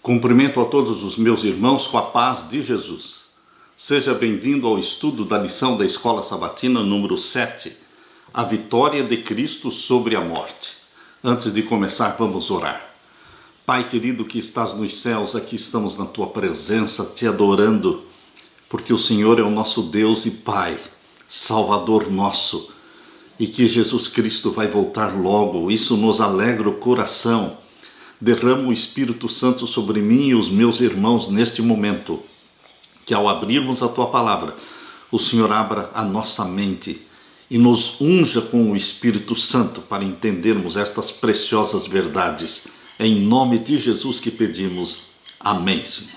Cumprimento a todos os meus irmãos com a paz de Jesus. Seja bem-vindo ao estudo da lição da Escola Sabatina número 7, a vitória de Cristo sobre a morte. Antes de começar, vamos orar. Pai querido que estás nos céus, aqui estamos na Tua presença, te adorando, porque o Senhor é o nosso Deus e Pai, Salvador nosso, e que Jesus Cristo vai voltar logo. Isso nos alegra o coração. Derrama o Espírito Santo sobre mim e os meus irmãos neste momento, que ao abrirmos a Tua palavra, o Senhor abra a nossa mente e nos unja com o Espírito Santo para entendermos estas preciosas verdades. Em nome de Jesus que pedimos. Amém, Senhor.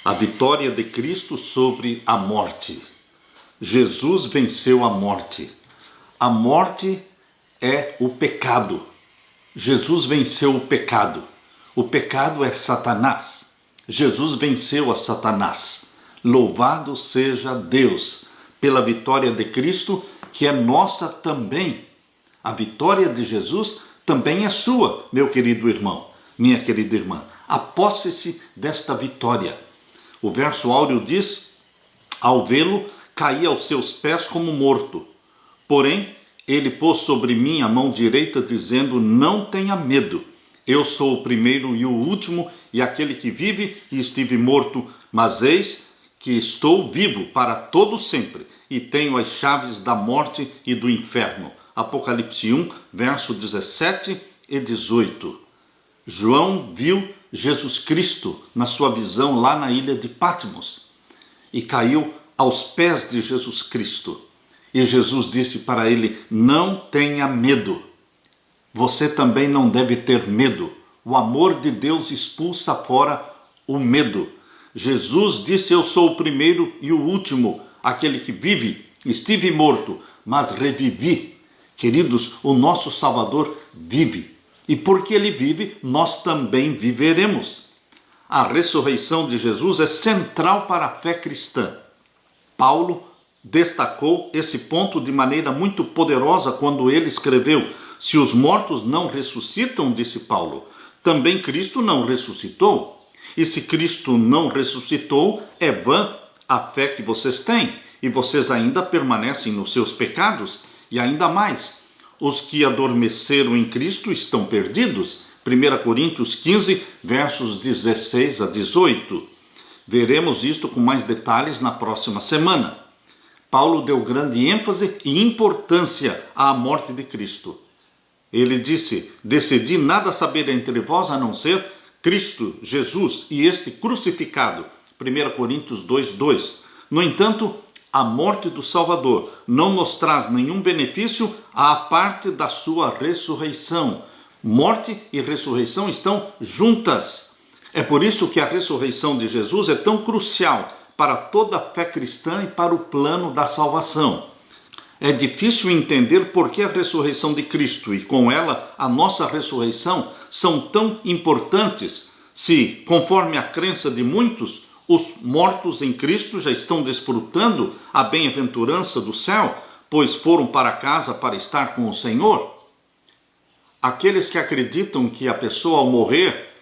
A vitória de Cristo sobre a morte. Jesus venceu a morte. A morte é o pecado. Jesus venceu o pecado. O pecado é Satanás. Jesus venceu a Satanás. Louvado seja Deus pela vitória de Cristo, que é nossa também. A vitória de Jesus também é sua, meu querido irmão, minha querida irmã. Aposse-se desta vitória. O verso áureo diz: ao vê-lo, caí aos seus pés como morto. Porém, ele pôs sobre mim a mão direita, dizendo: não tenha medo. Eu sou o primeiro e o último, e aquele que vive e estive morto, mas eis que estou vivo para todo sempre, e tenho as chaves da morte e do inferno. Apocalipse 1, verso 17 e 18. João viu Jesus Cristo na sua visão lá na ilha de Patmos, e caiu aos pés de Jesus Cristo. E Jesus disse para ele: não tenha medo. Você também não deve ter medo. O amor de Deus expulsa fora o medo. Jesus disse: eu sou o primeiro e o último, aquele que vive. Estive morto, mas revivi. Queridos, o nosso Salvador vive. E porque ele vive, nós também viveremos. A ressurreição de Jesus é central para a fé cristã. Paulo destacou esse ponto de maneira muito poderosa quando ele escreveu: se os mortos não ressuscitam, disse Paulo, também Cristo não ressuscitou. E se Cristo não ressuscitou, é vã a fé que vocês têm, e vocês ainda permanecem nos seus pecados. E ainda mais, os que adormeceram em Cristo estão perdidos. 1 Coríntios 15, versos 16 a 18. Veremos isto com mais detalhes na próxima semana. Paulo deu grande ênfase e importância à morte de Cristo. Ele disse: decidi nada saber entre vós a não ser Cristo, Jesus e este crucificado. 1 Coríntios 2, 2. No entanto, a morte do Salvador não nos traz nenhum benefício à parte da sua ressurreição. Morte e ressurreição estão juntas. É por isso que a ressurreição de Jesus é tão crucial para toda a fé cristã e para o plano da salvação. É difícil entender por que a ressurreição de Cristo e com ela a nossa ressurreição são tão importantes, se, conforme a crença de muitos, os mortos em Cristo já estão desfrutando a bem-aventurança do céu, pois foram para casa para estar com o Senhor. Aqueles que acreditam que a pessoa ao morrer,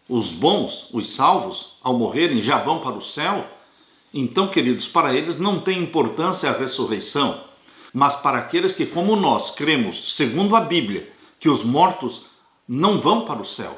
os bons, os salvos, ao morrerem já vão para o céu, então, queridos, para eles não tem importância a ressurreição. Mas para aqueles que, como nós, cremos, segundo a Bíblia, que os mortos não vão para o céu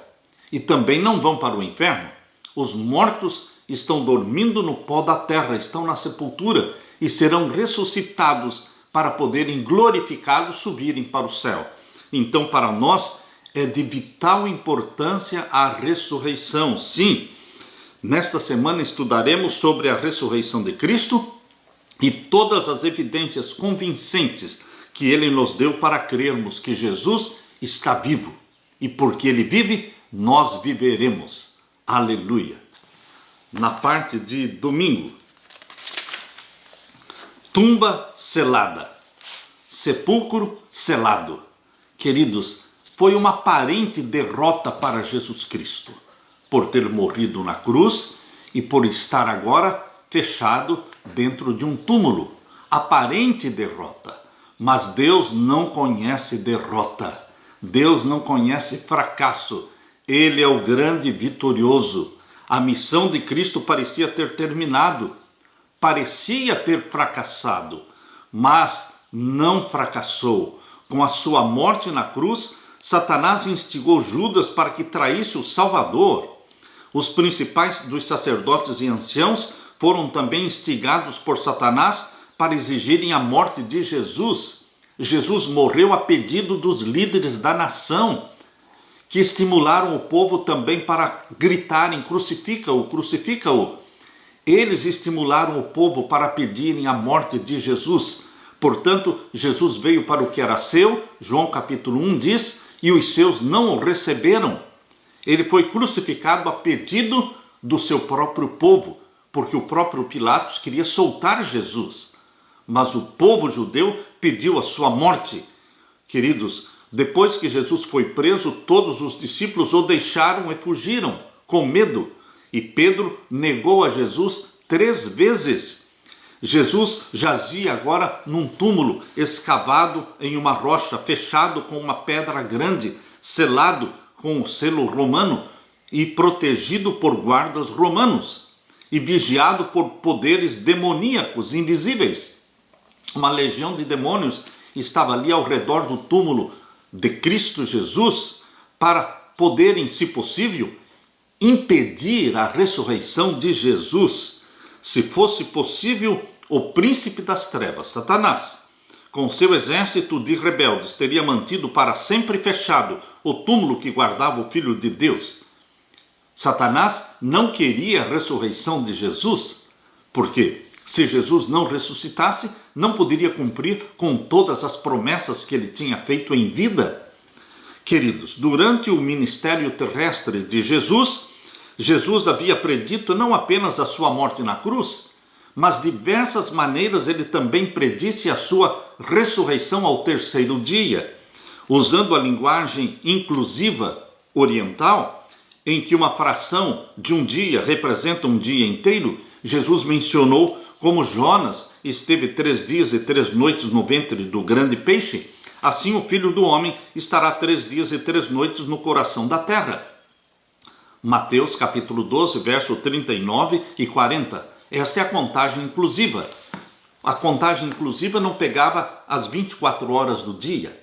e também não vão para o inferno, os mortos estão dormindo no pó da terra, estão na sepultura e serão ressuscitados para poderem glorificados subirem para o céu. Então, para nós, é de vital importância a ressurreição. Sim, nesta semana estudaremos sobre a ressurreição de Cristo e todas as evidências convincentes que ele nos deu para crermos que Jesus está vivo. E porque ele vive, nós viveremos. Aleluia! Na parte de domingo, tumba selada, sepulcro selado. Queridos, foi uma aparente derrota para Jesus Cristo, por ter morrido na cruz e por estar agora fechado dentro de um túmulo. Aparente derrota. Mas Deus não conhece derrota. Deus não conhece fracasso. Ele é o grande vitorioso. A missão de Cristo parecia ter terminado, parecia ter fracassado, mas não fracassou. Com a sua morte na cruz, Satanás instigou Judas para que traísse o Salvador. Os principais dos sacerdotes e anciãos foram também instigados por Satanás para exigirem a morte de Jesus. Jesus morreu a pedido dos líderes da nação, que estimularam o povo também para gritarem: crucifica-o, crucifica-o. Eles estimularam o povo para pedirem a morte de Jesus. Portanto, Jesus veio para o que era seu, João capítulo 1 diz, e os seus não o receberam. Ele foi crucificado a pedido do seu próprio povo, porque o próprio Pilatos queria soltar Jesus. Mas o povo judeu pediu a sua morte. Queridos, depois que Jesus foi preso, todos os discípulos o deixaram e fugiram, com medo. E Pedro negou a Jesus 3 vezes. Jesus jazia agora num túmulo escavado em uma rocha, fechado com uma pedra grande, selado com o selo romano e protegido por guardas romanos e vigiado por poderes demoníacos invisíveis. Uma legião de demônios estava ali ao redor do túmulo de Cristo Jesus para poderem, se possível, impedir a ressurreição de Jesus. Se fosse possível, o príncipe das trevas, Satanás, com seu exército de rebeldes, teria mantido para sempre fechado o túmulo que guardava o Filho de Deus. Satanás não queria a ressurreição de Jesus, porque se Jesus não ressuscitasse, não poderia cumprir com todas as promessas que ele tinha feito em vida. Queridos, durante o ministério terrestre de Jesus, Jesus havia predito não apenas a sua morte na cruz, mas de diversas maneiras ele também predisse a sua ressurreição ao 3º dia, usando a linguagem inclusiva oriental, em que uma fração de um dia representa um dia inteiro. Jesus mencionou como Jonas esteve 3 dias e 3 noites no ventre do grande peixe, assim o Filho do Homem estará 3 dias e 3 noites no coração da terra. Mateus capítulo 12, verso 39 e 40. Esta é a contagem inclusiva. A contagem inclusiva não pegava as 24 horas do dia.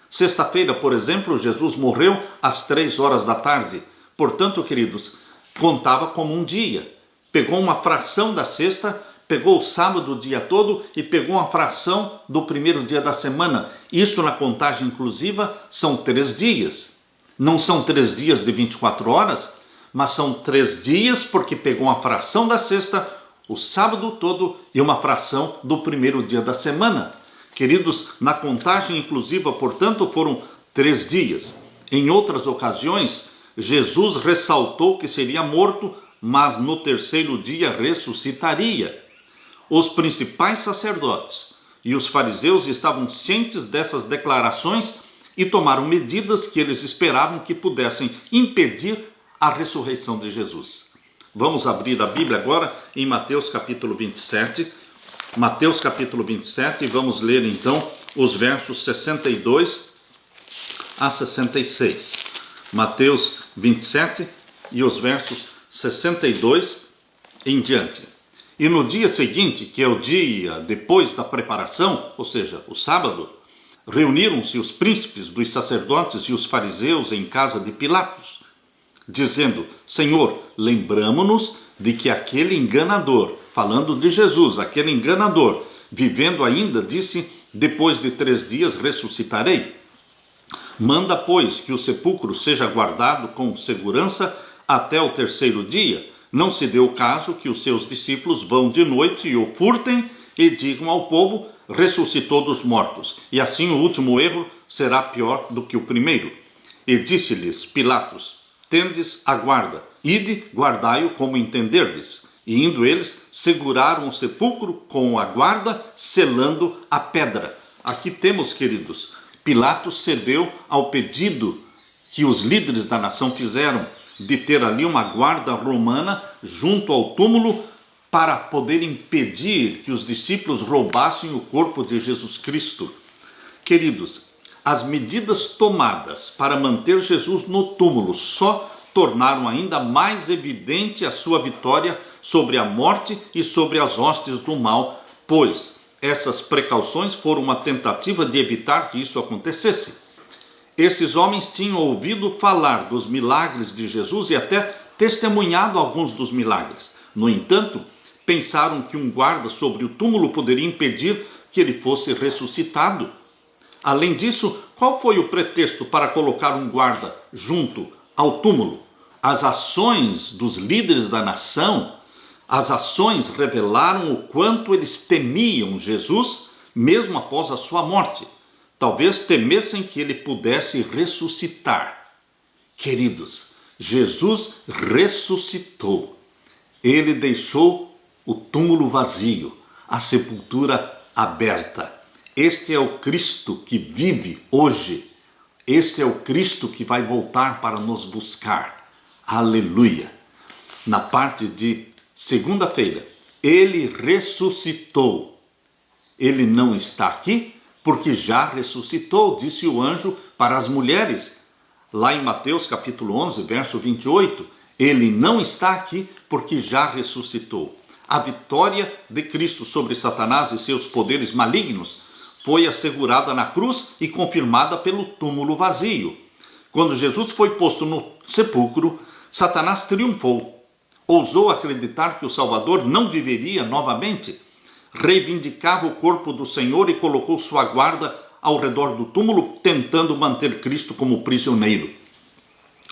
Sexta-feira, por exemplo, Jesus morreu às 3 horas da tarde. Portanto, queridos, contava como um dia. Pegou uma fração da sexta, pegou o sábado o dia todo e pegou uma fração do primeiro dia da semana. Isso na contagem inclusiva são 3 dias. Não são 3 dias de 24 horas, mas são 3 dias porque pegou uma fração da sexta, o sábado todo e uma fração do primeiro dia da semana. Queridos, na contagem inclusiva, portanto, foram 3 dias. Em outras ocasiões, Jesus ressaltou que seria morto, mas no 3º dia ressuscitaria. Os principais sacerdotes e os fariseus estavam cientes dessas declarações e tomaram medidas que eles esperavam que pudessem impedir a ressurreição de Jesus. Vamos abrir a Bíblia agora em Mateus capítulo 27. Mateus capítulo 27 e vamos ler então os versos 62 a 66. Mateus 27 e os versos 62 em diante. E no dia seguinte, que é o dia depois da preparação, ou seja, o sábado, reuniram-se os príncipes dos sacerdotes e os fariseus em casa de Pilatos, dizendo: Senhor, lembramo-nos de que aquele enganador, falando de Jesus, aquele enganador, vivendo ainda, disse: depois de 3 dias ressuscitarei. Manda, pois, que o sepulcro seja guardado com segurança até o 3º dia. Não se dê o caso que os seus discípulos vão de noite e o furtem e digam ao povo: ressuscitou dos mortos. E assim o último erro será pior do que o primeiro. E disse-lhes Pilatos: tendes a guarda, ide, guardai-o como entenderdes. E indo eles, seguraram o sepulcro com a guarda, selando a pedra. Aqui temos, queridos, Pilatos cedeu ao pedido que os líderes da nação fizeram de ter ali uma guarda romana junto ao túmulo para poder impedir que os discípulos roubassem o corpo de Jesus Cristo. Queridos, as medidas tomadas para manter Jesus no túmulo só tornaram ainda mais evidente a sua vitória sobre a morte e sobre as hostes do mal, pois essas precauções foram uma tentativa de evitar que isso acontecesse. Esses homens tinham ouvido falar dos milagres de Jesus e até testemunhado alguns dos milagres. No entanto, pensaram que um guarda sobre o túmulo poderia impedir que ele fosse ressuscitado. Além disso, qual foi o pretexto para colocar um guarda junto ao túmulo? As ações dos líderes da nação, as ações revelaram o quanto eles temiam Jesus, mesmo após a sua morte. Talvez temessem que ele pudesse ressuscitar. Queridos, Jesus ressuscitou. Ele deixou o túmulo vazio, a sepultura aberta. Este é o Cristo que vive hoje. Este é o Cristo que vai voltar para nos buscar. Aleluia! Na parte de segunda-feira, ele ressuscitou. Ele não está aqui porque já ressuscitou, disse o anjo para as mulheres. Lá em Mateus capítulo 11, verso 28, ele não está aqui porque já ressuscitou. A vitória de Cristo sobre Satanás e seus poderes malignos foi assegurada na cruz e confirmada pelo túmulo vazio. Quando Jesus foi posto no sepulcro, Satanás triunfou. Ousou acreditar que o Salvador não viveria novamente. Reivindicava o corpo do Senhor e colocou sua guarda ao redor do túmulo, tentando manter Cristo como prisioneiro.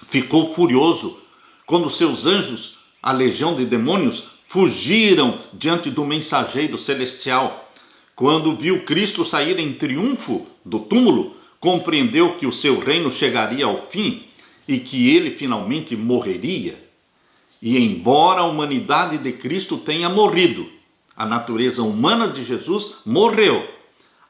Ficou furioso quando seus anjos, a legião de demônios, fugiram diante do mensageiro celestial. Quando viu Cristo sair em triunfo do túmulo, compreendeu que o seu reino chegaria ao fim e que ele finalmente morreria. E embora a humanidade de Cristo tenha morrido, a natureza humana de Jesus morreu.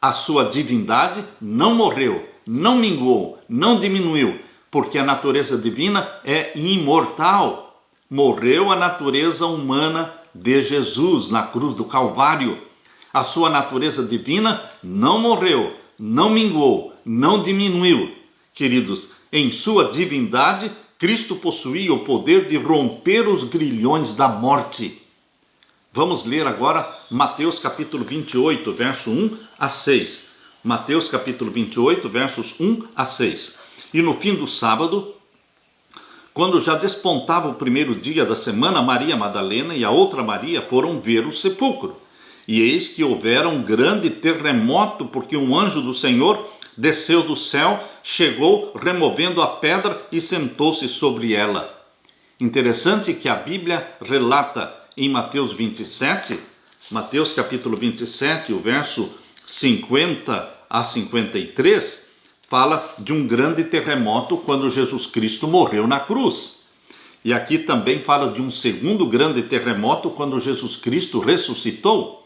A sua divindade não morreu, não minguou, não diminuiu, porque a natureza divina é imortal. Morreu a natureza humana de Jesus na cruz do Calvário. A sua natureza divina não morreu, não minguou, não diminuiu. Queridos, em sua divindade, Cristo possuía o poder de romper os grilhões da morte. Vamos ler agora Mateus capítulo 28, verso 1 a 6. Mateus capítulo 28, versos 1 a 6. E no fim do sábado, quando já despontava o primeiro dia da semana, Maria Madalena e a outra Maria foram ver o sepulcro. E eis que houvera um grande terremoto, porque um anjo do Senhor desceu do céu, chegou removendo a pedra e sentou-se sobre ela. Interessante que a Bíblia relata em Mateus 27, Mateus capítulo 27, o verso 50 a 53, fala de um grande terremoto quando Jesus Cristo morreu na cruz. E aqui também fala de um segundo grande terremoto quando Jesus Cristo ressuscitou.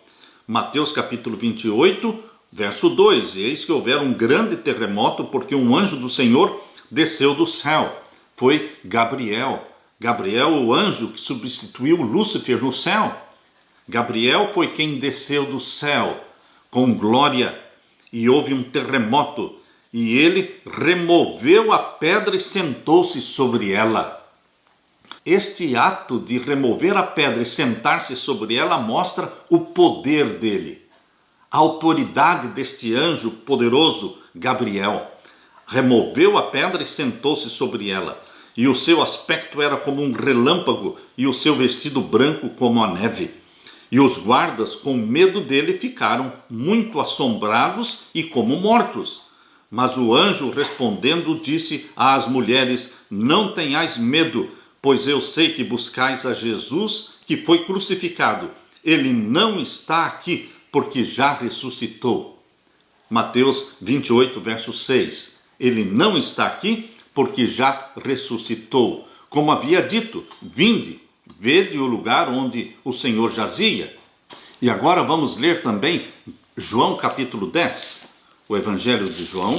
Mateus capítulo 28, verso 2, e eis que houvera um grande terremoto, porque um anjo do Senhor desceu do céu. Foi Gabriel, o anjo que substituiu Lúcifer no céu. Gabriel foi quem desceu do céu com glória, e houve um terremoto, e ele removeu a pedra e sentou-se sobre ela. Este ato de remover a pedra e sentar-se sobre ela mostra o poder dele. A autoridade deste anjo poderoso, Gabriel. Removeu a pedra e sentou-se sobre ela. E o seu aspecto era como um relâmpago, e o seu vestido branco como a neve. E os guardas, com medo dele, ficaram muito assombrados e como mortos. Mas o anjo, respondendo, disse às mulheres: não tenhais medo, pois eu sei que buscais a Jesus, que foi crucificado. Ele não está aqui, porque já ressuscitou. Mateus 28, verso 6. Ele não está aqui, porque já ressuscitou. Como havia dito, vinde, vede o lugar onde o Senhor jazia. E agora vamos ler também João capítulo 10, o Evangelho de João,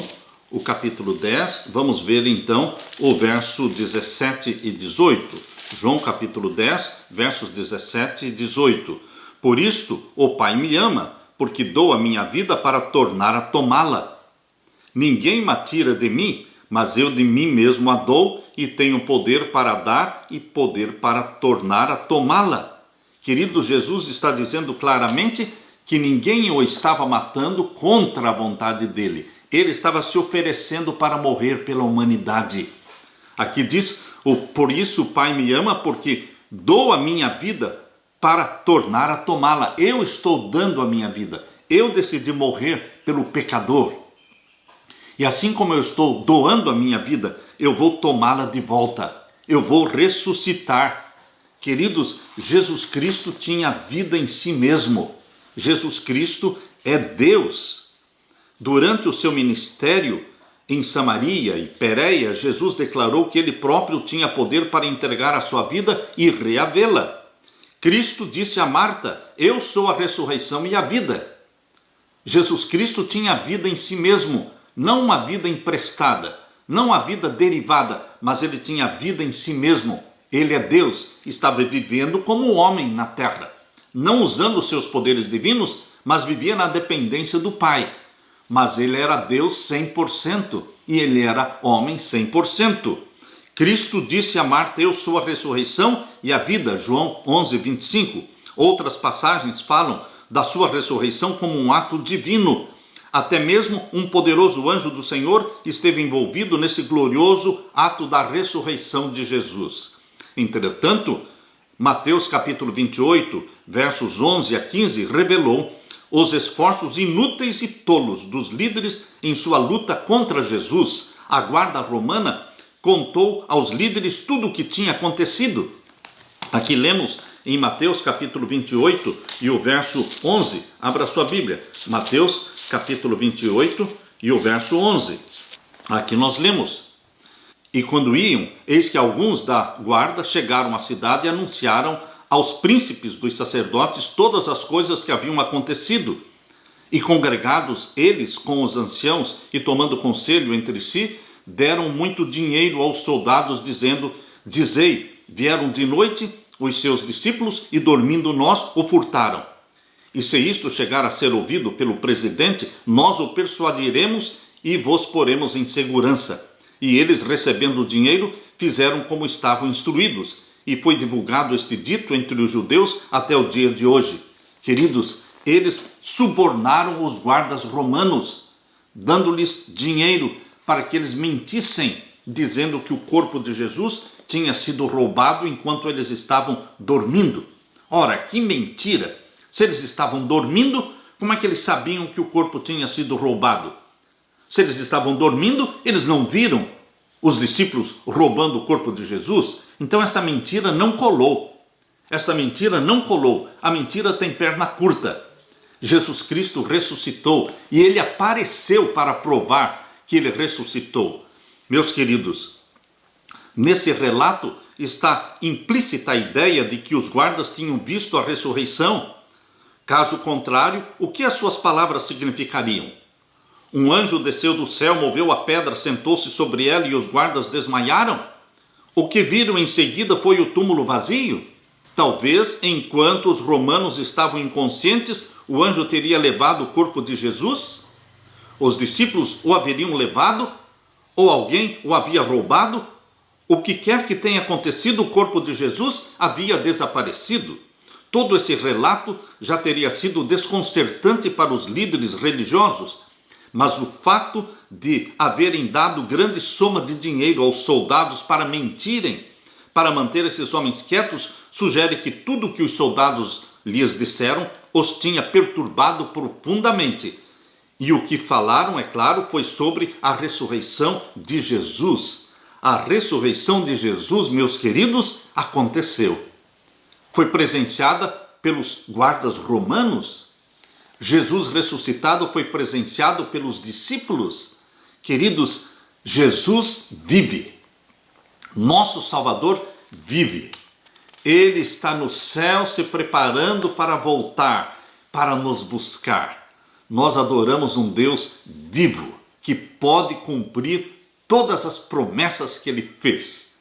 o capítulo 10, vamos ver então o verso 17 e 18. João capítulo 10, versos 17 e 18. Por isto o Pai me ama, porque dou a minha vida para tornar a tomá-la. Ninguém me tira de mim, mas eu de mim mesmo a dou, e tenho poder para dar e poder para tornar a tomá-la. Querido, Jesus está dizendo claramente que ninguém o estava matando contra a vontade dele. Ele estava se oferecendo para morrer pela humanidade. Aqui diz, por isso o Pai me ama, porque dou a minha vida para tornar a tomá-la. Eu estou dando a minha vida. Eu decidi morrer pelo pecador. E assim como eu estou doando a minha vida, eu vou tomá-la de volta. Eu vou ressuscitar. Queridos, Jesus Cristo tinha vida em si mesmo. Jesus Cristo é Deus. Durante o seu ministério em Samaria e Pérea, Jesus declarou que ele próprio tinha poder para entregar a sua vida e reavê-la. Cristo disse a Marta, eu sou a ressurreição e a vida. Jesus Cristo tinha vida em si mesmo, não uma vida emprestada, não a vida derivada, mas ele tinha vida em si mesmo. Ele é Deus, estava vivendo como homem na terra, não usando os seus poderes divinos, mas vivia na dependência do Pai. Mas ele era Deus 100% e ele era homem 100%. Cristo disse a Marta, eu sou a ressurreição e a vida, João 11, 25. Outras passagens falam da sua ressurreição como um ato divino. Até mesmo um poderoso anjo do Senhor esteve envolvido nesse glorioso ato da ressurreição de Jesus. Entretanto, Mateus capítulo 28, versos 11 a 15, revelou os esforços inúteis e tolos dos líderes em sua luta contra Jesus. A guarda romana contou aos líderes tudo o que tinha acontecido. Aqui lemos em Mateus capítulo 28 e o verso 11. Abra sua Bíblia. Mateus capítulo 28 e o verso 11. Aqui nós lemos. E quando iam, eis que alguns da guarda chegaram à cidade e anunciaram aos príncipes dos sacerdotes todas as coisas que haviam acontecido. E congregados eles com os anciãos e tomando conselho entre si, deram muito dinheiro aos soldados, dizendo, dizei, vieram de noite os seus discípulos e dormindo nós o furtaram. E se isto chegar a ser ouvido pelo presidente, nós o persuadiremos e vos poremos em segurança. E eles, recebendo o dinheiro, fizeram como estavam instruídos. E foi divulgado este dito entre os judeus até o dia de hoje. Queridos, eles subornaram os guardas romanos, dando-lhes dinheiro para que eles mentissem, dizendo que o corpo de Jesus tinha sido roubado enquanto eles estavam dormindo. Ora, que mentira! Se eles estavam dormindo, como é que eles sabiam que o corpo tinha sido roubado? Se eles estavam dormindo, eles não viram os discípulos roubando o corpo de Jesus? Então esta mentira não colou. Esta mentira não colou. A mentira tem perna curta. Jesus Cristo ressuscitou e ele apareceu para provar que ele ressuscitou. Meus queridos, nesse relato está implícita a ideia de que os guardas tinham visto a ressurreição. Caso contrário, o que as suas palavras significariam? Um anjo desceu do céu, moveu a pedra, sentou-se sobre ela e os guardas desmaiaram? O que viram em seguida foi o túmulo vazio? Talvez, enquanto os romanos estavam inconscientes, o anjo teria levado o corpo de Jesus? Os discípulos o haveriam levado? Ou alguém o havia roubado? O que quer que tenha acontecido, o corpo de Jesus havia desaparecido. Todo esse relato já teria sido desconcertante para os líderes religiosos, mas o fato de haverem dado grande soma de dinheiro aos soldados para mentirem, para manter esses homens quietos, sugere que tudo o que os soldados lhes disseram os tinha perturbado profundamente. E o que falaram, é claro, foi sobre a ressurreição de Jesus. A ressurreição de Jesus, meus queridos, aconteceu. Foi presenciada pelos guardas romanos. Jesus ressuscitado foi presenciado pelos discípulos. Queridos, Jesus vive. Nosso Salvador vive. Ele está no céu se preparando para voltar, para nos buscar. Nós adoramos um Deus vivo, que pode cumprir todas as promessas que ele fez.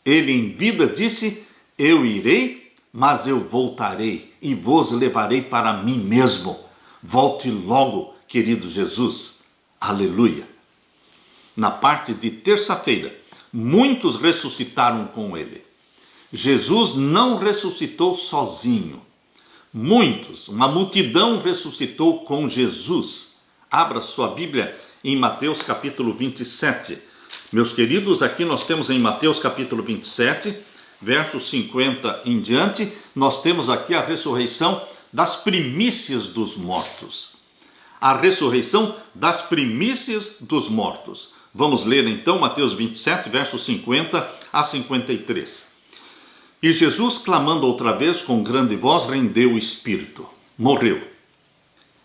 Ele em vida disse, eu irei, mas eu voltarei e vos levarei para mim mesmo. Volte logo, querido Jesus. Aleluia. na parte de terça-feira, muitos ressuscitaram com ele. Jesus não ressuscitou sozinho. Muitos, uma multidão ressuscitou com Jesus. Abra sua Bíblia em Mateus capítulo 27. Meus queridos, aqui nós temos em Mateus capítulo 27, versos 50 em diante, nós temos aqui a ressurreição das primícias dos mortos. A ressurreição das primícias dos mortos. Vamos ler então Mateus 27, versos 50 a 53. E Jesus, clamando outra vez com grande voz, rendeu o espírito. Morreu.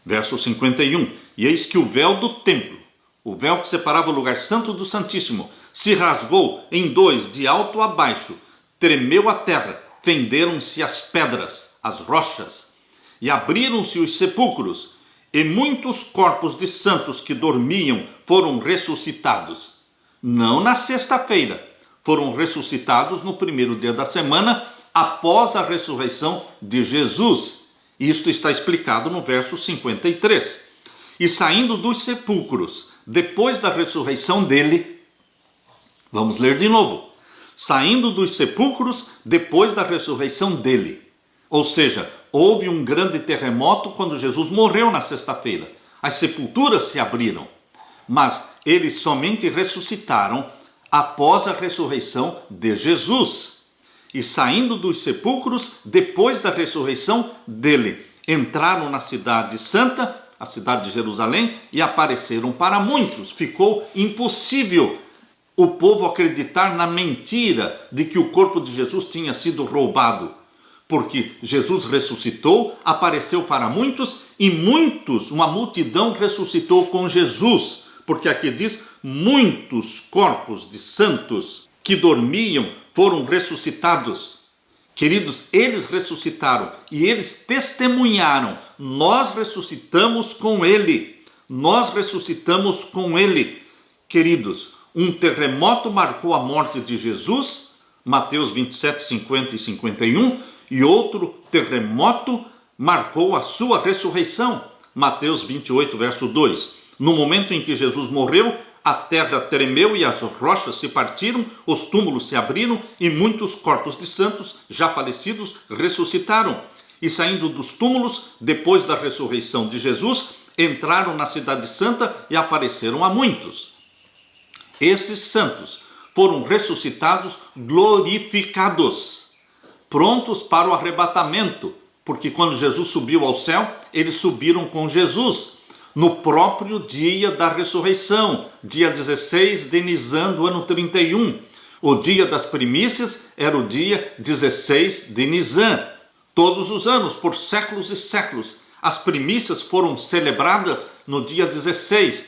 Verso 51. E eis que o véu do templo, o véu que separava o lugar santo do Santíssimo, se rasgou em dois, de alto a baixo. Tremeu a terra, fenderam-se as pedras, as rochas, e abriram-se os sepulcros, e muitos corpos de santos que dormiam foram ressuscitados. Não na sexta-feira, foram ressuscitados no primeiro dia da semana, após a ressurreição de Jesus. Isto está explicado no verso 53. E saindo dos sepulcros, depois da ressurreição dele, vamos ler de novo. Saindo dos sepulcros, depois da ressurreição dele. Ou seja, houve um grande terremoto quando Jesus morreu na sexta-feira. As sepulturas se abriram, mas eles somente ressuscitaram após a ressurreição de Jesus. E saindo dos sepulcros, depois da ressurreição dele, entraram na cidade santa, a cidade de Jerusalém, e apareceram para muitos. Ficou impossível o povo acreditar na mentira de que o corpo de Jesus tinha sido roubado. Porque Jesus ressuscitou, apareceu para muitos, e muitos, uma multidão ressuscitou com Jesus. Porque aqui diz, muitos corpos de santos que dormiam foram ressuscitados. Queridos, eles ressuscitaram e eles testemunharam. Nós ressuscitamos com ele. Nós ressuscitamos com ele. Queridos, um terremoto marcou a morte de Jesus, Mateus 27, 50 e 51, e outro terremoto marcou a sua ressurreição, Mateus 28, verso 2. No momento em que Jesus morreu, a terra tremeu e as rochas se partiram, os túmulos se abriram e muitos corpos de santos já falecidos ressuscitaram. E saindo dos túmulos, depois da ressurreição de Jesus, entraram na cidade santa e apareceram a muitos. Esses santos foram ressuscitados glorificados, prontos para o arrebatamento, porque quando Jesus subiu ao céu, eles subiram com Jesus. No próprio dia da ressurreição, dia 16 de Nisan do ano 31. O dia das primícias era o dia 16 de Nisan. Todos os anos, por séculos e séculos, as primícias foram celebradas no dia 16.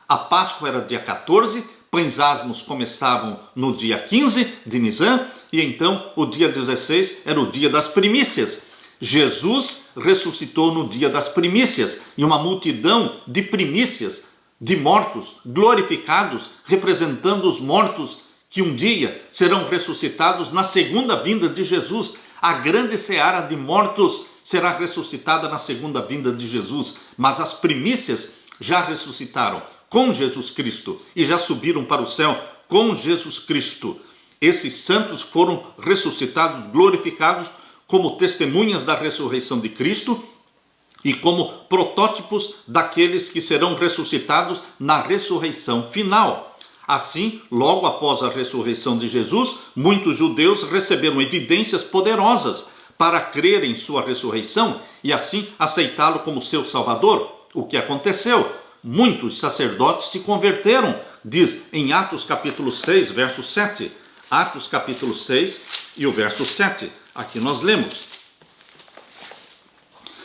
A Páscoa era dia 14, pães asmos começavam no dia 15 de Nisan, e então o dia 16 era o dia das primícias. Jesus ressuscitou no dia das primícias, e uma multidão de primícias, de mortos glorificados, representando os mortos que um dia serão ressuscitados na segunda vinda de Jesus. A grande seara de mortos será ressuscitada na segunda vinda de Jesus, mas as primícias já ressuscitaram com Jesus Cristo e já subiram para o céu com Jesus Cristo. Esses santos foram ressuscitados, glorificados, como testemunhas da ressurreição de Cristo e como protótipos daqueles que serão ressuscitados na ressurreição final. Assim, logo após a ressurreição de Jesus, muitos judeus receberam evidências poderosas para crer em sua ressurreição e assim aceitá-lo como seu Salvador. O que aconteceu? Muitos sacerdotes se converteram, diz em Atos capítulo 6, verso 7. Atos capítulo 6 e o verso 7. Aqui nós lemos.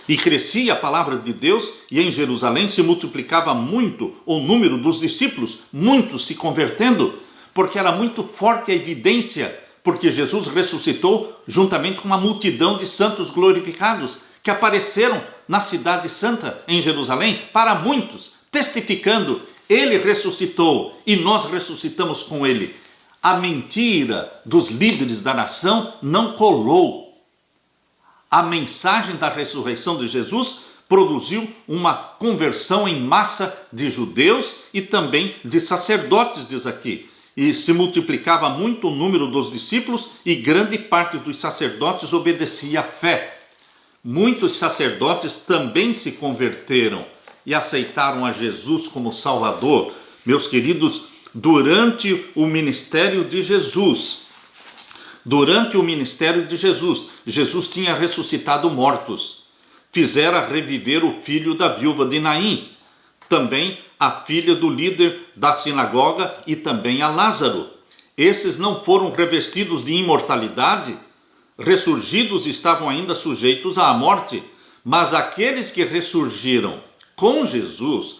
E crescia a palavra de Deus, e em Jerusalém se multiplicava muito o número dos discípulos, muitos se convertendo, porque era muito forte a evidência, porque Jesus ressuscitou juntamente com uma multidão de santos glorificados, que apareceram na cidade santa, em Jerusalém, para muitos, testificando, ele ressuscitou, e nós ressuscitamos com ele. A mentira dos líderes da nação não colou. A mensagem da ressurreição de Jesus produziu uma conversão em massa de judeus e também de sacerdotes, diz aqui. E se multiplicava muito o número dos discípulos e grande parte dos sacerdotes obedecia à fé. Muitos sacerdotes também se converteram e aceitaram a Jesus como Salvador. Meus queridos, durante o ministério de Jesus, Jesus tinha ressuscitado mortos, fizera reviver o filho da viúva de Naim, também a filha do líder da sinagoga e também a Lázaro. Esses não foram revestidos de imortalidade, ressurgidos estavam ainda sujeitos à morte, mas aqueles que ressurgiram com Jesus,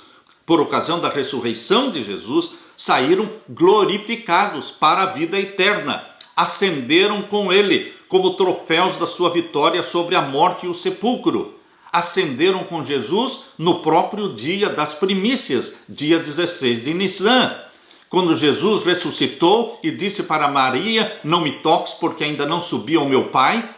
por ocasião da ressurreição de Jesus, saíram glorificados para a vida eterna, ascenderam com ele como troféus da sua vitória sobre a morte e o sepulcro. Ascenderam com Jesus no próprio dia das primícias, dia 16 de Nissan, quando Jesus ressuscitou e disse para Maria: não me toques porque ainda não subi ao meu Pai.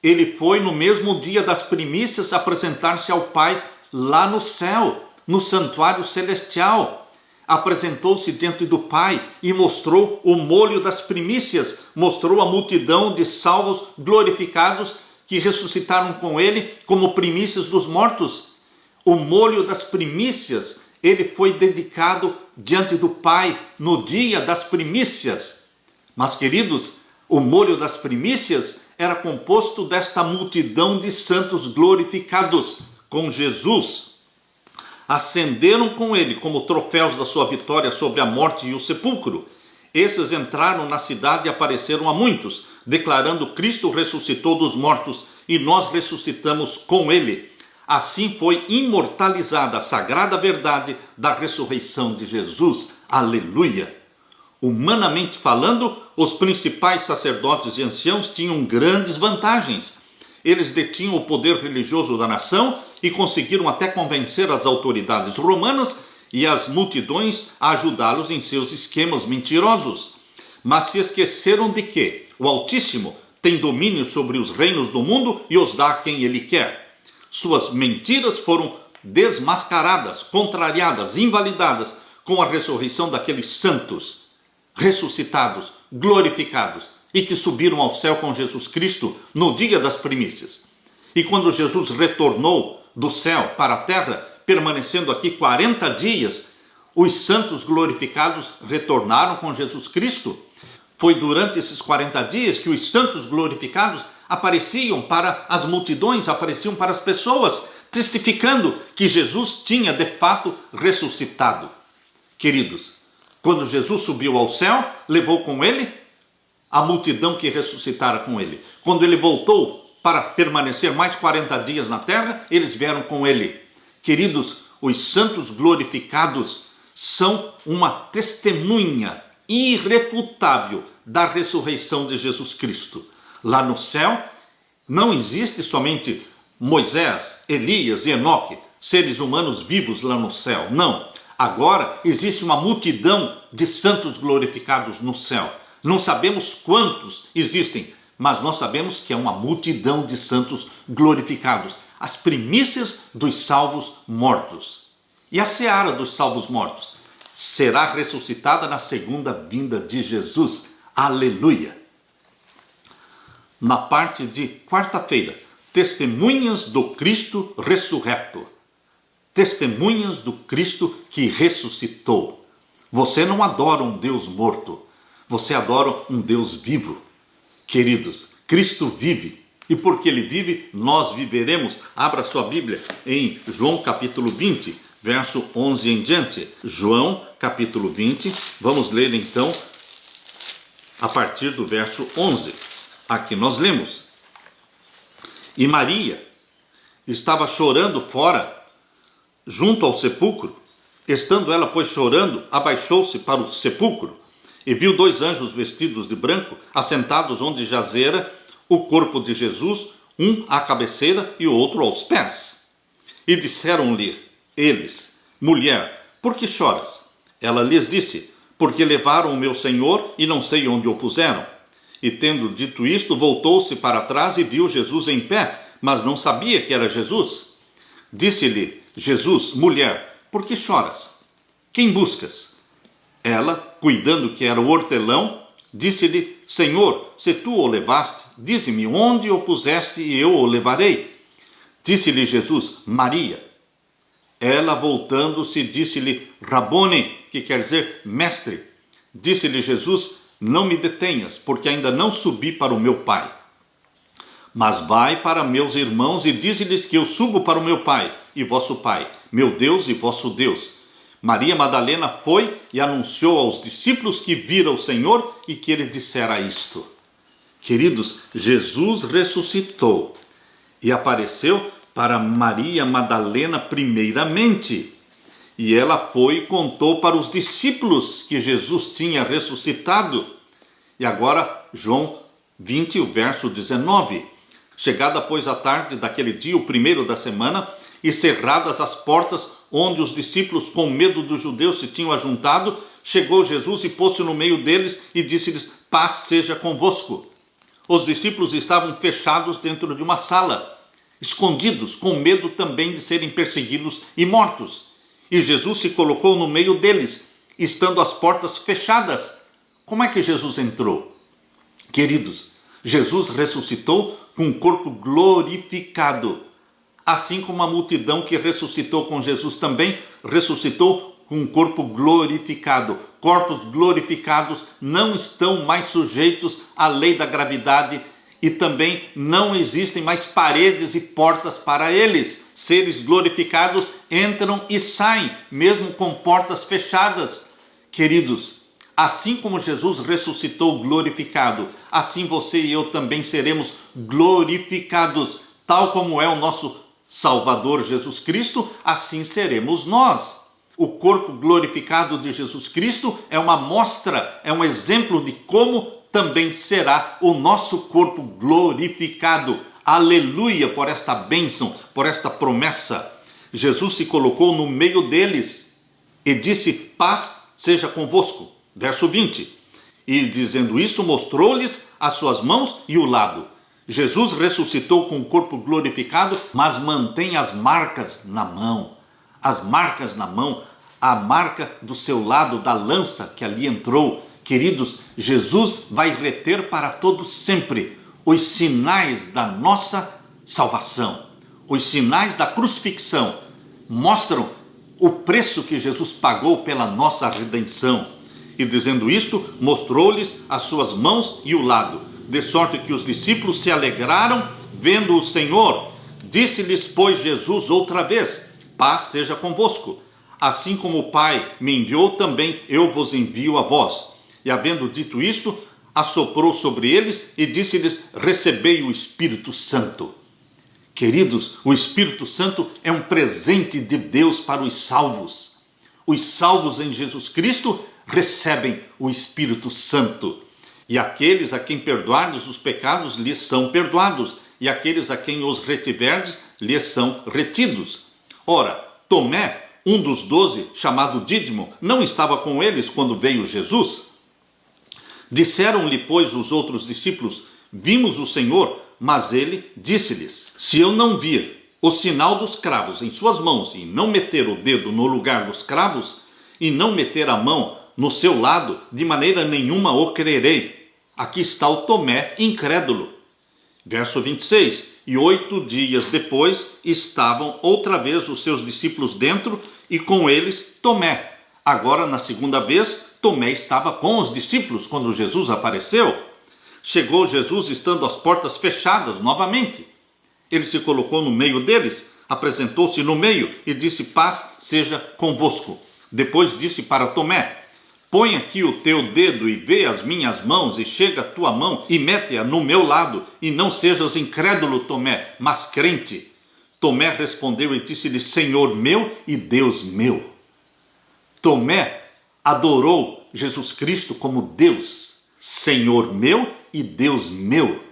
Ele foi no mesmo dia das primícias apresentar-se ao Pai lá no céu, no santuário celestial. Apresentou-se diante do Pai e mostrou o molho das primícias, mostrou a multidão de salvos glorificados que ressuscitaram com ele como primícias dos mortos. O molho das primícias, ele foi dedicado diante do Pai no dia das primícias. Mas, queridos, o molho das primícias era composto desta multidão de santos glorificados com Jesus. Ascenderam com ele como troféus da sua vitória sobre a morte e o sepulcro. Esses entraram na cidade e apareceram a muitos, declarando: Cristo ressuscitou dos mortos e nós ressuscitamos com ele. Assim foi imortalizada a sagrada verdade da ressurreição de Jesus. Aleluia! Humanamente falando, os principais sacerdotes e anciãos tinham grandes vantagens. Eles detinham o poder religioso da nação e conseguiram até convencer as autoridades romanas e as multidões a ajudá-los em seus esquemas mentirosos. Mas se esqueceram de que o Altíssimo tem domínio sobre os reinos do mundo e os dá a quem ele quer. Suas mentiras foram desmascaradas, contrariadas, invalidadas com a ressurreição daqueles santos ressuscitados, glorificados e que subiram ao céu com Jesus Cristo no dia das primícias. E quando Jesus retornou do céu para a terra, permanecendo aqui 40 dias, os santos glorificados retornaram com Jesus Cristo. Foi durante esses 40 dias que os santos glorificados apareciam para as multidões, apareciam para as pessoas, testificando que Jesus tinha de fato ressuscitado. Queridos, quando Jesus subiu ao céu, levou com ele a multidão que ressuscitara com ele. Quando ele voltou para permanecer mais 40 dias na terra, eles vieram com ele. Queridos, os santos glorificados são uma testemunha irrefutável da ressurreição de Jesus Cristo. Lá no céu não existe somente Moisés, Elias e Enoque, seres humanos vivos lá no céu. Não. Agora existe uma multidão de santos glorificados no céu. Não sabemos quantos existem, mas nós sabemos que é uma multidão de santos glorificados. As primícias dos salvos mortos. E a seara dos salvos mortos será ressuscitada na segunda vinda de Jesus. Aleluia! Na parte de quarta-feira, testemunhas do Cristo ressurreto. Testemunhas do Cristo que ressuscitou. Você não adora um Deus morto, você adora um Deus vivo. Queridos, Cristo vive, e porque Ele vive, nós viveremos. Abra sua Bíblia em João capítulo 20, verso 11 em diante. João capítulo 20, vamos ler então a partir do verso 11. Aqui nós lemos: E Maria estava chorando fora, junto ao sepulcro. Estando ela, pois, chorando, abaixou-se para o sepulcro e viu 2 anjos vestidos de branco, assentados onde jazera o corpo de Jesus, um à cabeceira e o outro aos pés. E disseram-lhe eles: Mulher, por que choras? Ela lhes disse: Porque levaram o meu Senhor e não sei onde o puseram. E tendo dito isto, voltou-se para trás e viu Jesus em pé, mas não sabia que era Jesus. Disse-lhe Jesus: mulher, por que choras? Quem buscas? Ela, cuidando que era o hortelão, disse-lhe: Senhor, se tu o levaste, dize-me onde o puseste e eu o levarei. Disse-lhe Jesus: Maria. Ela, voltando-se, disse-lhe: Rabone, que quer dizer mestre. Disse-lhe Jesus: não me detenhas, porque ainda não subi para o meu Pai. Mas vai para meus irmãos e dize-lhes que eu subo para o meu Pai e vosso Pai, meu Deus e vosso Deus. Maria Madalena foi e anunciou aos discípulos que vira o Senhor e que ele dissera isto. Queridos, Jesus ressuscitou e apareceu para Maria Madalena primeiramente. E ela foi e contou para os discípulos que Jesus tinha ressuscitado. E agora, João 20, o verso 19. Chegada, pois, a tarde daquele dia, o primeiro da semana, e cerradas as portas, onde os discípulos, com medo dos judeus, se tinham ajuntado, chegou Jesus e pôs-se no meio deles e disse-lhes: paz seja convosco. Os discípulos estavam fechados dentro de uma sala, escondidos, com medo também de serem perseguidos e mortos. E Jesus se colocou no meio deles, estando as portas fechadas. Como é que Jesus entrou? Queridos, Jesus ressuscitou com um corpo glorificado, assim como a multidão que ressuscitou com Jesus também ressuscitou com um corpo glorificado. Corpos glorificados não estão mais sujeitos à lei da gravidade e também não existem mais paredes e portas para eles. Seres glorificados entram e saem, mesmo com portas fechadas. Queridos, assim como Jesus ressuscitou glorificado, assim você e eu também seremos glorificados, tal como é o nosso Salvador Jesus Cristo, assim seremos nós. O corpo glorificado de Jesus Cristo é uma mostra, é um exemplo de como também será o nosso corpo glorificado. Aleluia por esta bênção, por esta promessa. Jesus se colocou no meio deles e disse: paz seja convosco. Verso 20. E dizendo isto, mostrou-lhes as suas mãos e o lado. Jesus ressuscitou com o corpo glorificado, mas mantém as marcas na mão. As marcas na mão, a marca do seu lado, da lança que ali entrou. Queridos, Jesus vai reter para todo sempre os sinais da nossa salvação. Os sinais da crucifixão mostram o preço que Jesus pagou pela nossa redenção. E dizendo isto, mostrou-lhes as suas mãos e o lado, de sorte que os discípulos se alegraram vendo o Senhor. Disse-lhes, pois, Jesus outra vez: paz seja convosco. Assim como o Pai me enviou, também eu vos envio a vós. E havendo dito isto, assoprou sobre eles e disse-lhes: recebei o Espírito Santo. Queridos, o Espírito Santo é um presente de Deus para os salvos. Os salvos em Jesus Cristo recebem o Espírito Santo. E aqueles a quem perdoardes os pecados lhes são perdoados, e aqueles a quem os retiverdes lhes são retidos. Ora, Tomé, um dos 12, chamado Dídimo, não estava com eles quando veio Jesus? Disseram-lhe, pois, os outros discípulos: vimos o Senhor. Mas ele disse-lhes: se eu não vir o sinal dos cravos em suas mãos, e não meter o dedo no lugar dos cravos, e não meter a mão no seu lado, de maneira nenhuma o crerei. Aqui está o Tomé incrédulo. Verso 26. E 8 dias depois estavam outra vez os seus discípulos dentro, e com eles Tomé. Agora, na segunda vez, Tomé estava com os discípulos quando Jesus apareceu. Chegou Jesus estando as portas fechadas novamente. Ele se colocou no meio deles, apresentou-se no meio e disse: paz seja convosco. Depois disse para Tomé: põe aqui o teu dedo e vê as minhas mãos, e chega a tua mão e mete-a no meu lado, e não sejas incrédulo, Tomé, mas crente. Tomé respondeu e disse-lhe: Senhor meu e Deus meu. Tomé adorou Jesus Cristo como Deus, Senhor meu e Deus meu.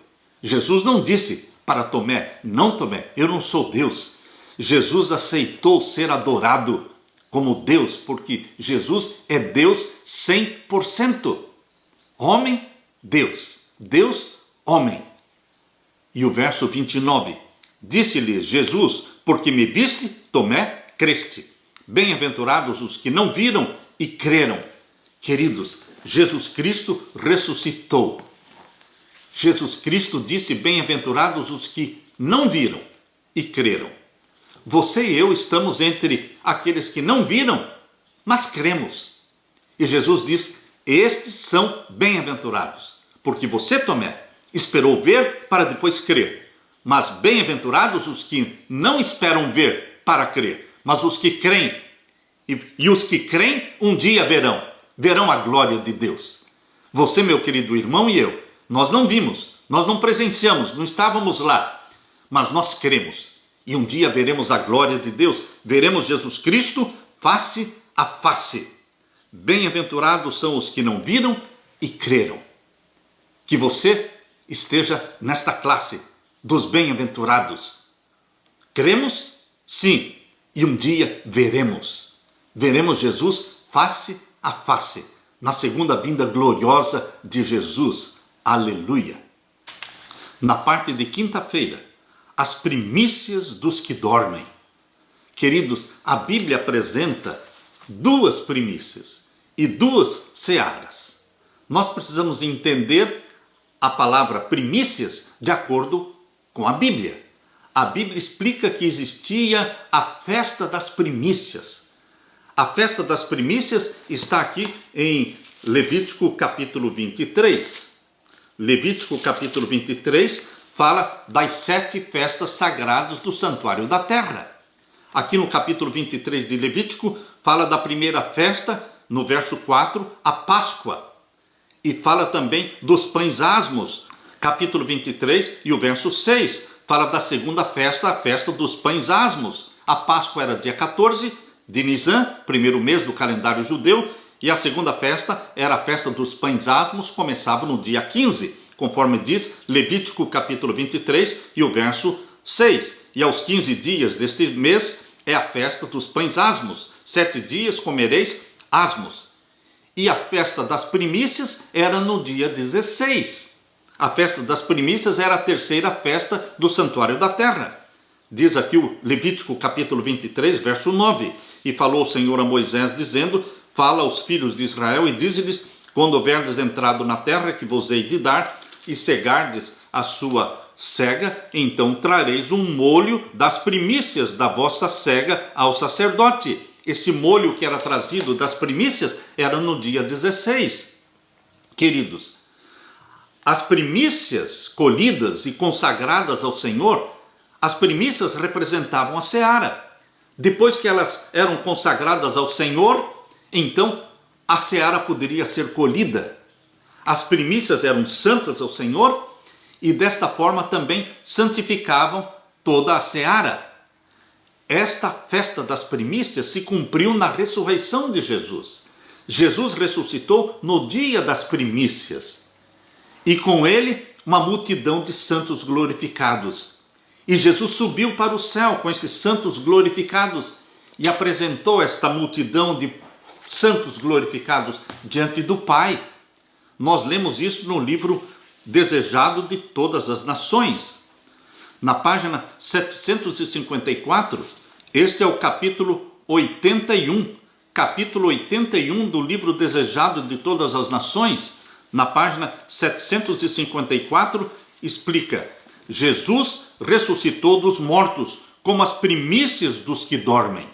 Jesus não disse para Tomé: não, Tomé, eu não sou Deus. Jesus aceitou ser adorado como Deus, porque Jesus é Deus 100%. Homem, Deus. Deus, homem. E o verso 29. Disse-lhe Jesus: porque me viste, Tomé, creste. Bem-aventurados os que não viram e creram. Queridos, Jesus Cristo ressuscitou. Jesus Cristo disse: bem-aventurados os que não viram e creram. Você e eu estamos entre aqueles que não viram, mas cremos. E Jesus diz: estes são bem-aventurados. Porque você, Tomé, esperou ver para depois crer. Mas bem-aventurados os que não esperam ver para crer, mas os que creem. E os que creem um dia verão a glória de Deus. Você, meu querido irmão, e eu, nós não vimos, nós não presenciamos, não estávamos lá, mas nós cremos. E um dia veremos a glória de Deus, veremos Jesus Cristo face a face. Bem-aventurados são os que não viram e creram. Que você esteja nesta classe dos bem-aventurados. Cremos? Sim. E um dia veremos. Veremos Jesus face a face, na segunda vinda gloriosa de Jesus. Aleluia. Na parte de quinta-feira, as primícias dos que dormem. Queridos, a Bíblia apresenta duas primícias e duas searas. Nós precisamos entender a palavra primícias de acordo com a Bíblia. A Bíblia explica que existia a festa das primícias. A festa das primícias está aqui em Levítico capítulo 23. Levítico capítulo 23 fala das 7 festas sagradas do santuário da terra. Aqui no capítulo 23 de Levítico fala da primeira festa, no verso 4, a Páscoa. E fala também dos pães asmos, capítulo 23 e o verso 6, fala da segunda festa, a festa dos pães asmos. A Páscoa era dia 14 de Nisan, primeiro mês do calendário judeu, e a segunda festa era a festa dos pães asmos, começava no dia 15, conforme diz Levítico capítulo 23 e o verso 6. E aos 15 dias deste mês é a festa dos pães asmos. 7 dias comereis asmos. E a festa das primícias era no dia 16. A festa das primícias era a terceira festa do santuário da terra. Diz aqui o Levítico capítulo 23, verso 9. E falou o Senhor a Moisés, dizendo: fala aos filhos de Israel e dize-lhes: quando houverdes entrado na terra que vos hei de dar, e cegardes a sua cega, então trareis um molho das primícias da vossa cega ao sacerdote. Esse molho que era trazido das primícias era no dia 16. Queridos, as primícias colhidas e consagradas ao Senhor, as primícias representavam a seara. Depois que elas eram consagradas ao Senhor, então a seara poderia ser colhida. As primícias eram santas ao Senhor e desta forma também santificavam toda a seara. Esta festa das primícias se cumpriu na ressurreição de Jesus. Jesus ressuscitou no dia das primícias e com ele uma multidão de santos glorificados. E Jesus subiu para o céu com esses santos glorificados e apresentou esta multidão de santos glorificados diante do Pai. Nós lemos isso no livro Desejado de Todas as Nações. Na página 754, este é o capítulo 81. Capítulo 81 do livro Desejado de Todas as Nações. Na página 754, explica: Jesus ressuscitou dos mortos como as primícias dos que dormem.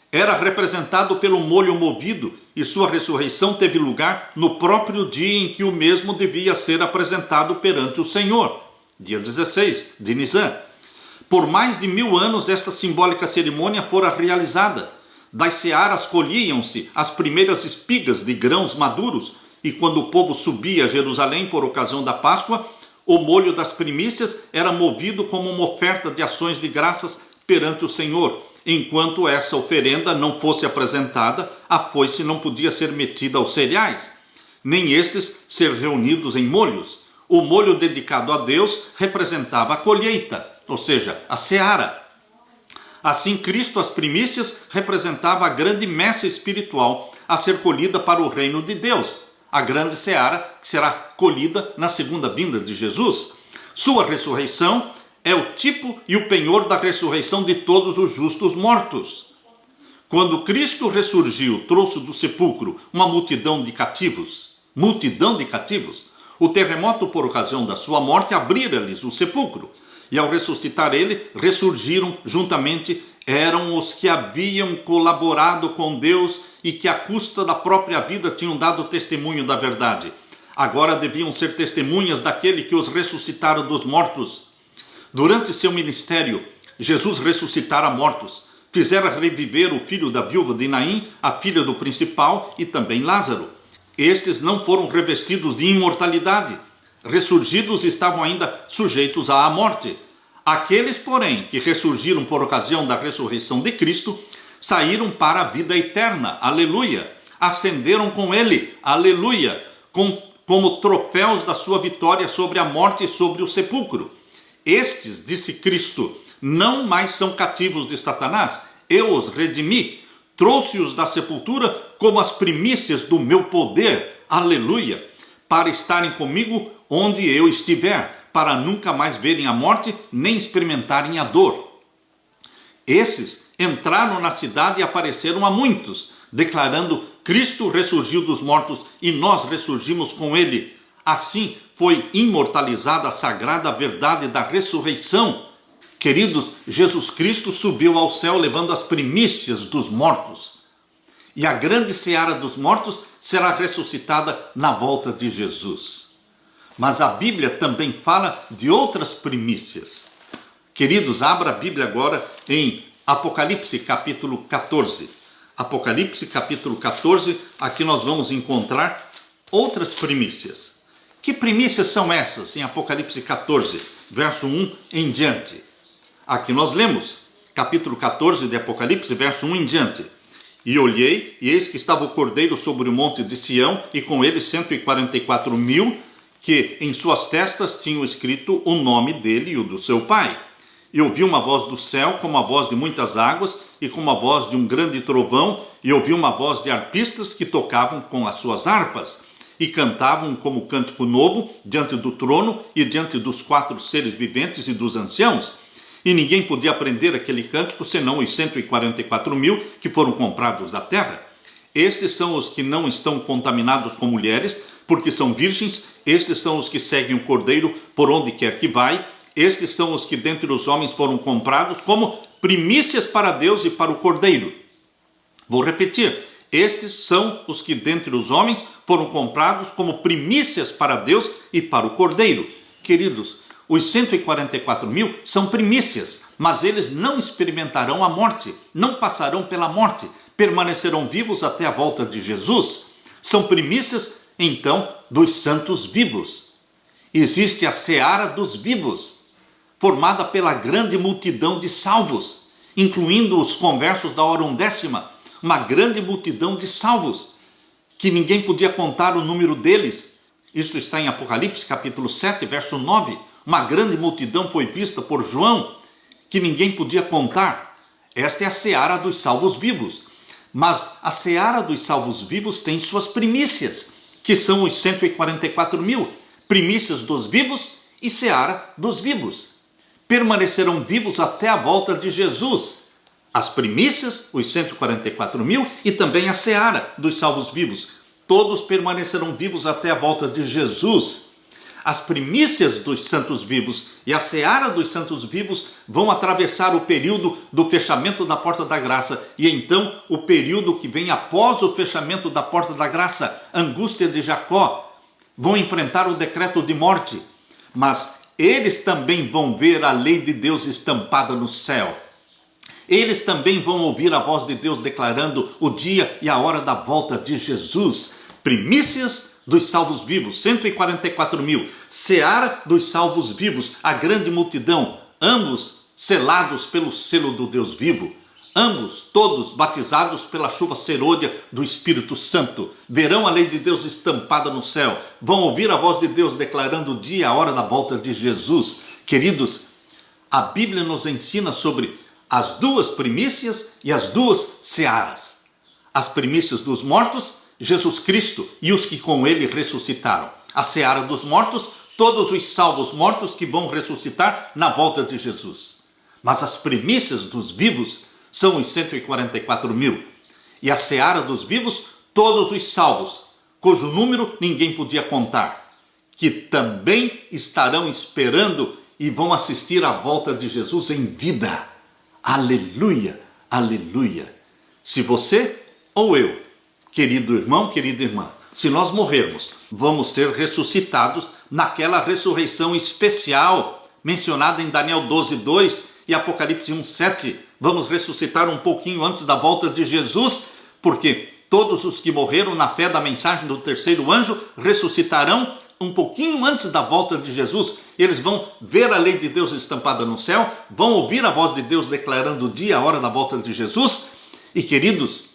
Era representado pelo molho movido e sua ressurreição teve lugar no próprio dia em que o mesmo devia ser apresentado perante o Senhor, dia 16 de Nisan. Por mais de 1000 anos esta simbólica cerimônia fora realizada. Das searas colhiam-se as primeiras espigas de grãos maduros e quando o povo subia a Jerusalém por ocasião da Páscoa, o molho das primícias era movido como uma oferta de ações de graças perante o Senhor. Enquanto essa oferenda não fosse apresentada, a foice não podia ser metida aos cereais, nem estes ser reunidos em molhos. O molho dedicado a Deus representava a colheita, ou seja, a seara. Assim, Cristo, as primícias, representava a grande messe espiritual a ser colhida para o reino de Deus, a grande seara que será colhida na segunda vinda de Jesus. Sua ressurreição é o tipo e o penhor da ressurreição de todos os justos mortos. Quando Cristo ressurgiu, trouxe do sepulcro uma multidão de cativos, o terremoto por ocasião da sua morte abrira-lhes o sepulcro, e ao ressuscitar ele, ressurgiram juntamente, eram os que haviam colaborado com Deus e que à custa da própria vida tinham dado testemunho da verdade. Agora deviam ser testemunhas daquele que os ressuscitara dos mortos. Durante seu ministério, Jesus ressuscitara mortos, fizera reviver o filho da viúva de Naim, a filha do principal, e também Lázaro. Estes não foram revestidos de imortalidade. Ressurgidos estavam ainda sujeitos à morte. Aqueles, porém, que ressurgiram por ocasião da ressurreição de Cristo, saíram para a vida eterna, aleluia. Ascenderam com ele, aleluia, como troféus da sua vitória sobre a morte e sobre o sepulcro. Estes, disse Cristo, não mais são cativos de Satanás, eu os redimi, trouxe-os da sepultura como as primícias do meu poder, aleluia, para estarem comigo onde eu estiver, para nunca mais verem a morte, nem experimentarem a dor. Esses entraram na cidade e apareceram a muitos, declarando: Cristo ressurgiu dos mortos e nós ressurgimos com ele. Assim foi imortalizada a sagrada verdade da ressurreição. Queridos, Jesus Cristo subiu ao céu levando as primícias dos mortos. E a grande seara dos mortos será ressuscitada na volta de Jesus. Mas a Bíblia também fala de outras primícias. Queridos, abra a Bíblia agora em Apocalipse capítulo 14. Apocalipse capítulo 14, aqui nós vamos encontrar outras primícias. Que primícias são essas em Apocalipse 14, verso 1 em diante? Aqui nós lemos, capítulo 14 de Apocalipse, verso 1 em diante. E olhei, e eis que estava o Cordeiro sobre o monte de Sião, e com ele 144.000, que em suas testas tinham escrito o nome dele e o do seu pai. E ouvi uma voz do céu, como a voz de muitas águas, e como a voz de um grande trovão, e ouvi uma voz de arpistas que tocavam com as suas harpas, e cantavam como cântico novo, diante do trono, e diante dos 4 seres viventes e dos anciãos. E ninguém podia aprender aquele cântico, senão os 144.000 que foram comprados da terra. Estes são os que não estão contaminados com mulheres, porque são virgens. Estes são os que seguem o Cordeiro por onde quer que vai. Estes são os que dentre os homens foram comprados como primícias para Deus e para o Cordeiro. Vou repetir. Estes são os que dentre os homens foram comprados como primícias para Deus e para o Cordeiro. Queridos, os 144.000 são primícias, mas eles não experimentarão a morte, não passarão pela morte, permanecerão vivos até a volta de Jesus. São primícias, então, dos santos vivos. Existe a seara dos vivos, formada pela grande multidão de salvos, incluindo os conversos da hora undécima, uma grande multidão de salvos, que ninguém podia contar o número deles. Isto está em Apocalipse, capítulo 7, verso 9. Uma grande multidão foi vista por João, que ninguém podia contar. Esta é a seara dos salvos vivos. Mas a seara dos salvos vivos tem suas primícias, que são os 144.000, primícias dos vivos e seara dos vivos. Permanecerão vivos até a volta de Jesus. As primícias, os 144.000, e também a seara dos salvos vivos. Todos permanecerão vivos até a volta de Jesus. As primícias dos santos vivos e a seara dos santos vivos vão atravessar o período do fechamento da porta da graça. E então o período que vem após o fechamento da porta da graça, angústia de Jacó, vão enfrentar o decreto de morte. Mas eles também vão ver a lei de Deus estampada no céu. Eles também vão ouvir a voz de Deus declarando o dia e a hora da volta de Jesus. Primícias dos salvos vivos, 144.000. Seara dos salvos vivos, a grande multidão, ambos selados pelo selo do Deus vivo. Ambos, todos batizados pela chuva serôdia do Espírito Santo. Verão a lei de Deus estampada no céu. Vão ouvir a voz de Deus declarando o dia e a hora da volta de Jesus. Queridos, a Bíblia nos ensina sobre as duas primícias e as duas searas. As primícias dos mortos, Jesus Cristo e os que com ele ressuscitaram. A seara dos mortos, todos os salvos mortos que vão ressuscitar na volta de Jesus. Mas as primícias dos vivos são os 144 mil. E a seara dos vivos, todos os salvos, cujo número ninguém podia contar, que também estarão esperando e vão assistir à volta de Jesus em vida. Aleluia, aleluia. Se você ou eu, querido irmão, querida irmã, se nós morrermos, vamos ser ressuscitados naquela ressurreição especial mencionada em Daniel 12:2 e Apocalipse 1:7. Vamos ressuscitar um pouquinho antes da volta de Jesus, porque todos os que morreram na fé da mensagem do terceiro anjo ressuscitarão um pouquinho antes da volta de Jesus. Eles vão ver a lei de Deus estampada no céu, vão ouvir a voz de Deus declarando o dia, a hora da volta de Jesus. E queridos,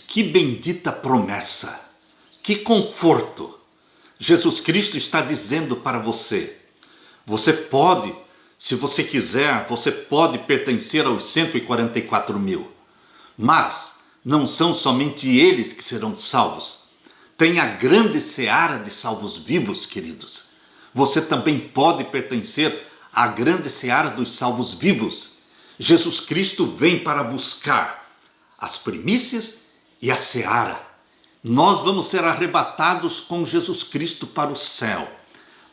que bendita promessa, que conforto Jesus Cristo está dizendo para você. Você pode, se você quiser, você pode pertencer aos 144 mil. Mas não são somente eles que serão salvos. Tem a grande seara de salvos vivos, queridos. Você também pode pertencer à grande seara dos salvos vivos. Jesus Cristo vem para buscar as primícias e a seara. Nós vamos ser arrebatados com Jesus Cristo para o céu,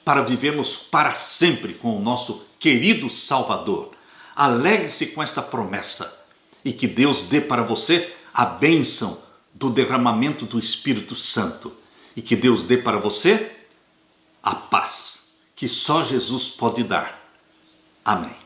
para vivermos para sempre com o nosso querido Salvador. Alegre-se com esta promessa e que Deus dê para você a bênção do derramamento do Espírito Santo e que Deus dê para você a paz que só Jesus pode dar. Amém.